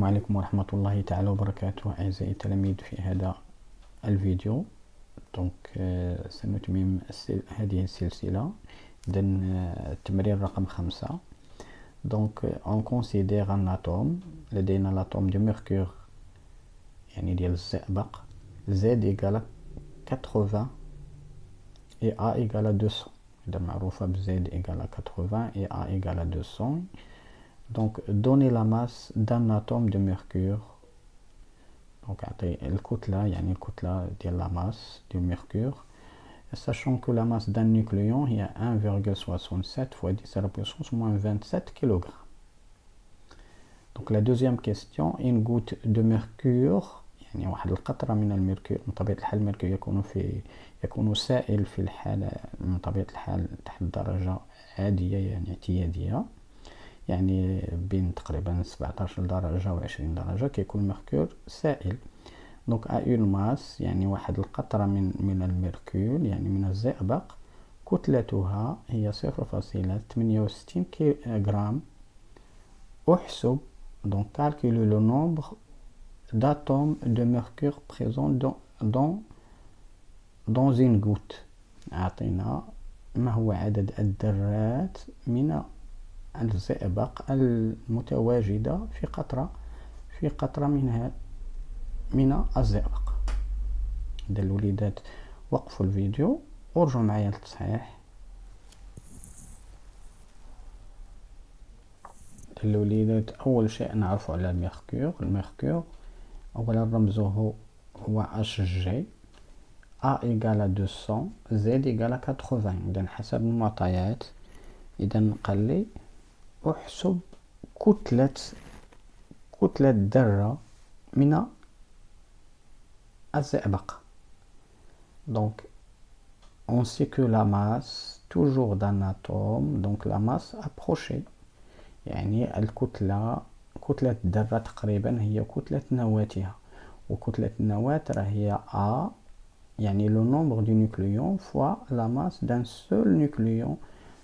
عليكم ورحمة الله تعالى وبركاته أعزائي التلاميذ في هذا الفيديو. سنتمم هذه السلسلة. إذا التمرين رقم 5. on considère un atome. لدينا l'atome de mercure يعني ديال الزئبق Z égale 80 et A égale 200. إذا معروفة ب Z égale 80 et A égale 200. Donc, donner la masse d'un atome de mercure. Donc, le كتلة يعني الكتلة ديال la masse du mercure. Sachant que la masse d'un nucléon est 1,67 fois 10 à la puissance moins 27 kg. Donc, la deuxième question, une goutte de mercure يعني واحد القطرة من الميركور. من طبيعة الحال الميركور يكون سائل في الحالة من طبيعة الحال تحت درجة عادية يعني اعتيادية. يعني بين تقريبا 17 درجة و 20 درجة كيكون الميركور سائل. دونك اون ماس يعني واحد القطرة من الميركور يعني من الزئبق كتلتها هي 0.68 غرام. احسب donc calculer le nombre d'atomes de mercure présents dans une goutte. أعطينا ما هو عدد الذرات من الزئبق المتواجدة في قطرة من الزئبق. إذا الوليدات وقفوا الفيديو ورجعوا معايا للتصحيح. الوليدات أول شيء نعرفوا على الميركور أولا رمزه هو HG. A égale 200 Z égale 80. إذا حسب المعطيات إذا قال لي احسب كتلة ذرة من الزئبق. Donc on sait que la masse toujours d'un atome, donc la masse approchée يعني كتلة الذرة تقريبا هي كتلة نواتها، وكتلة النواة هي A يعني le nombre du nucléon fois la masse d'un seul nucléon.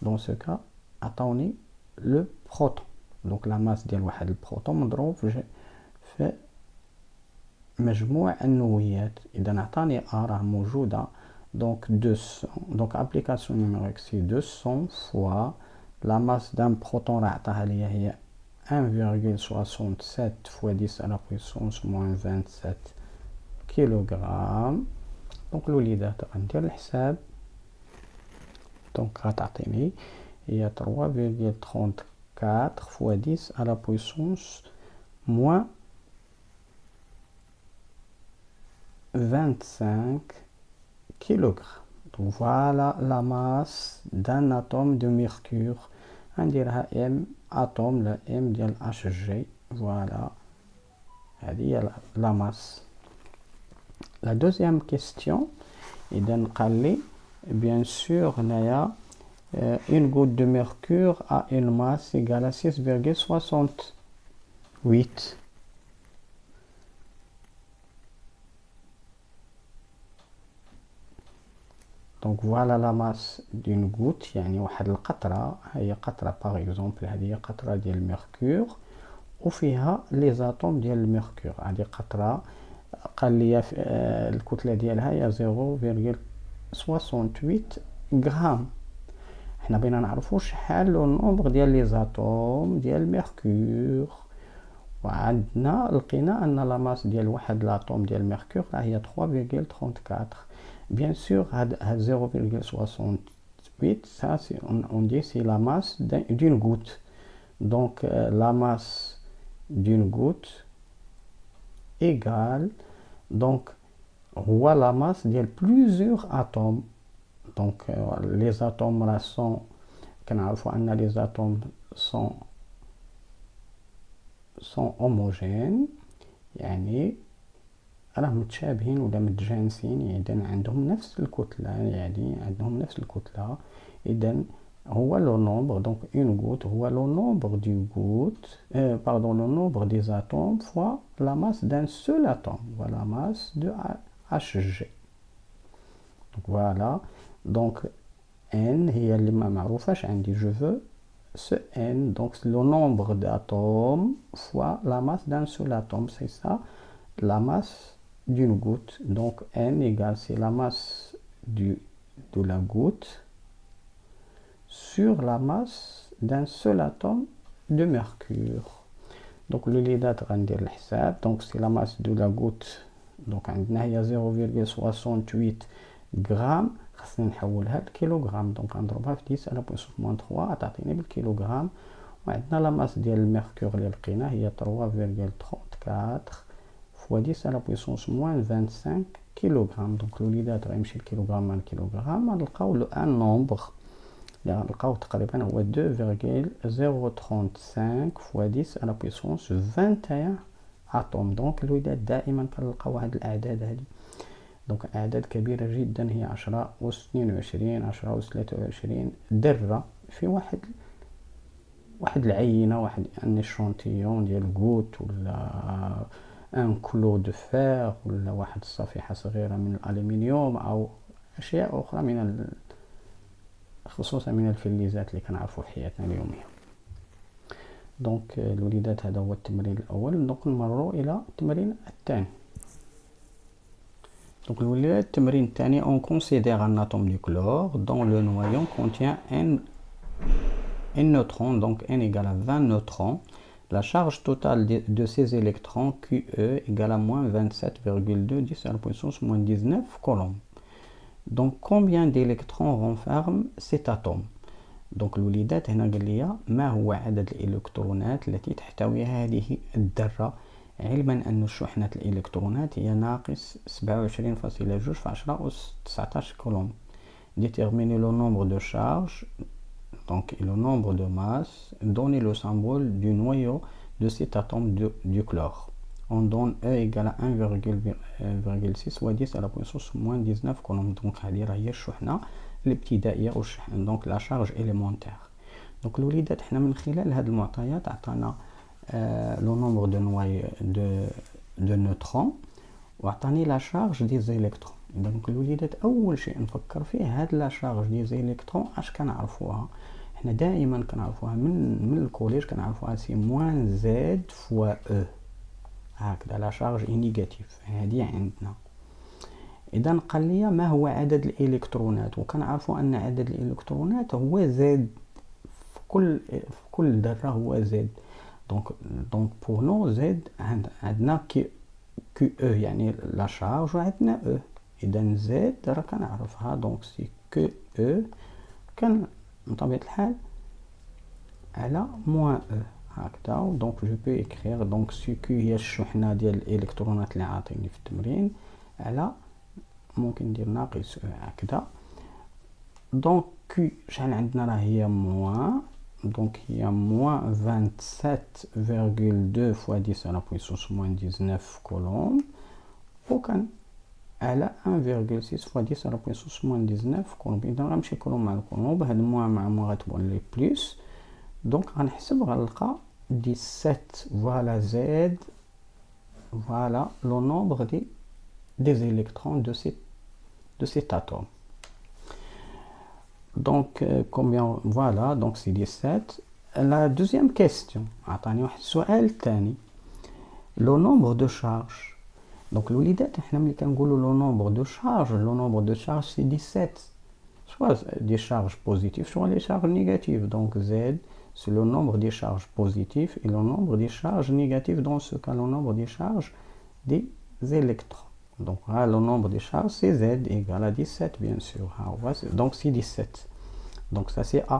Dans ce cas عطاوني le proton. Donc la masse ديال واحد البروتون مضروب في مجموع النويات. إذا عطاني A راه موجودة donc 200. Donc application numérique c'est 200 fois la masse d'un proton راه عطاها لي هي 1,67 fois 10 à la puissance moins 27 كيلوغرام. دونك الوليدات غندير الحساب. دونك غتعطيني هي 3,34 fois 10 à la puissance moins 25 kg. Donc voilà la masse d'un atome de mercure. غنديرها M atome la M ديال HG. Voilà هذه هي la masse. La deuxième question, إذا قال لي bien sûr هنايا une goutte de mercure a une masse égale à 6,68. Donc voilà la masse d'une goutte يعني واحد القطرة. هي قطرة par exemple هذه قطرة ديال الميركور وفيها لي زاتوم ديال الميركور. هذه قطرة قال لي الكتلة ديالها هي 0,68 غرام. حنا بغينا نعرفوا شحال لو نومبر ديال لي زاتوم ديال الميركور، وعندنا لقينا ان لا ماس ديال واحد لاطوم ديال الميركور راه هي 3,34. بيان سور هاد 0,68 ça c'est on dit c'est la masse d'une goutte. Donc la masse d'une goutte égale donc هو la masse ديال plusieurs atomes. Donc les atomes là sont كنعرفوا ان les atomes sont homogènes يعني راه متشابهين ولا متجانسين، يعني عندهم نفس الكتلة إذا هو لو نومبر donc une goutte هو لو نومبر du goutte pardon le nombre des atomes fois la masse d'un seul atome. Voilà la masse de HG. Donc voilà donc N هي اللي ما معروفاش عندي. je veux ce n, donc c'est le nombre d'atomes fois la masse d'un seul atome, c'est ça, la masse d'une goutte. Donc n égale, c'est la masse de la goutte sur la masse d'un seul atome de mercure. Donc le وليدات غندير الحساب. Donc c'est la masse de la goutte. Donc عندنا هي 0,68 غرام. خصنا نحولها لكيلوغرام. دونك غنضربها في 10 على بويسونس موان 3 تعطيني بالكيلوغرام. وعندنا لا ماس ديال الميركور اللي لقينا هي 3,34 فوا 10 على بويسونس موان 25 كيلوغرام. دونك الوليدات غيمشي الكيلوغرام مع الكيلوغرام غنلقاو لو ان نومبر اللي غنلقاو تقريبا هو 2,035 فوا 10 على بويسونس 21 اتوم. دونك الوليدات دائما كنلقاو هاد الاعداد هادي. دونك اعداد كبيره جدا هي 10 أس 22 10 أس 23 ذره في واحد العينه، واحد ان اشونتيون ديال غوت ولا ان كلو دو فير ولا واحد الصفيحه صغيره من الالومنيوم او اشياء اخرى من خصوصا من الفلزات اللي كنعرفوا في حياتنا اليوميه. دونك الوليدات هذا هو التمرين الاول. دونك نمروا الى التمرين الثاني. Donc, le théorème الثاني, on considère un atome du chlore dont le noyau contient un neutron, donc n égale à 20 neutrons. La charge totale de ces électrons QE égale à moins 27,2 10 à la puissance moins 19 coulombs. Donc, combien d'électrons renferme cet atome? Donc, الوليدات هنا قال لي ما هو عدد الإلكترونات التي تحتويها هذه الذرة، علما أن شحنة الإلكترونات هي ناقص 27.2 في 10 أس 19 كولوم. Déterminer le nombre de charges, donc le nombre de masses, donner le symbole du noyau de cet atome du chlore. On donne E égale à 1,6 fois 10 à la puissance moins 19 coulombs. Donc هذه راهي الشحنة الابتدائية أو الشحنة، donc la charge élémentaire. donc الوليدات حنا من خلال هذه المعطيات عطانا le nombre de neutrons وعطاني la charge des électrons. donc الوليدات أول شيء نفكر فيه هاد la charge des électrons اش كنعرفوها؟ حنا دائما كنعرفوها من الكوليج كنعرفوها سي موان زد فوا او، هكذا لا شارج نيجاتيف هذه عندنا. اذا قال لي ما هو عدد الالكترونات، وكنعرفوا ان عدد الالكترونات هو زد في كل ذره هو زد. دونك بور نو زد عندنا كيو او يعني لا شارج وعندنا او، اذا زد راه كنعرفها دونك سي كيو او كان بطبيعه الحال على موان او هكذا. دونك جو بو اكريغ دونك سي كيو هي الشحنه ديال الالكترونات اللي عاطيني في التمرين على ممكن ندير ناقص او هكذا. دونك كيو شحال عندنا راه هي موان، دونك هي موان 27,2 فوا 10 على بويسونس موان 19 كولوم، وكان على 1,6 فوا 10 على بويسونس موان 19 كولوم. اذا غنمشي كولوم مع الكولوم، هاد موان مع موان غتبان لي بليس، دونك غنحسب غنلقى 17 فوالا زد فوالا لو نومبر des électrons de cet atome. Donc combien, voilà, donc c'est 17. La deuxième question, عطاني واحد السؤال الثاني le nombre de charges. donc الوليدات احنا ملي كنقولوا le nombre de charges c'est 17, soit des charges positives soit les charges négatives. donc Z c'est le nombre des charges positives et le nombre des charges négatives, dans ce cas le nombre des charges des électrons. donc là, le nombre des charges c'est Z égale à 17 bien sûr. donc c'est 17. donc ça c'est A.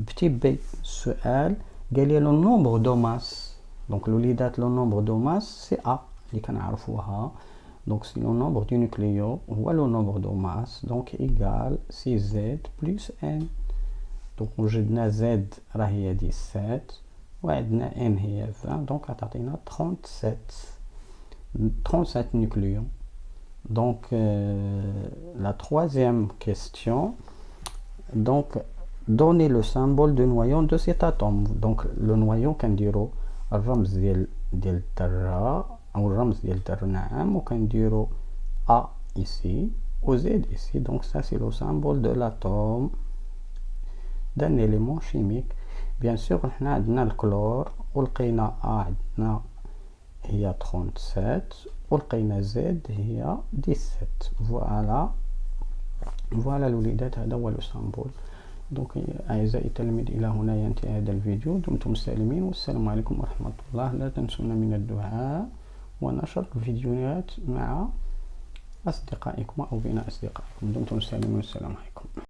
petit B سؤال قال لي le nombre de masse. donc الوليدات le nombre de masse c'est A اللي كنعرفوها. donc c'est le nombre du nucléo هو le nombre de masse, donc égal c'est Z plus N. donc وجدنا Z راه هي 17 وعندنا N هي 20، donc غتعطينا 37 nucléons. donc la troisième question, donc donner le symbole de noyau de cet atome. donc le noyau كنديرو الرمز ديال الذره او الرمز ديال الذره نعم، وكنديرو A ici ou Z ici. donc ça c'est le symbole de l'atome d'un élément chimique. بيان سور حنا عندنا الكلور ولقينا عندنا هي 37 ولقينا زد هي 17. فوالا الوليدات، هذا هو الاسطنبول. دونك اعزائي التلاميذ، الى هنا ينتهي هذا الفيديو. دمتم سالمين، والسلام عليكم ورحمة الله. لا تنسونا من الدعاء ونشر الفيديوهات مع أصدقائكم أو بين أصدقائكم. دمتم سالمين، والسلام عليكم.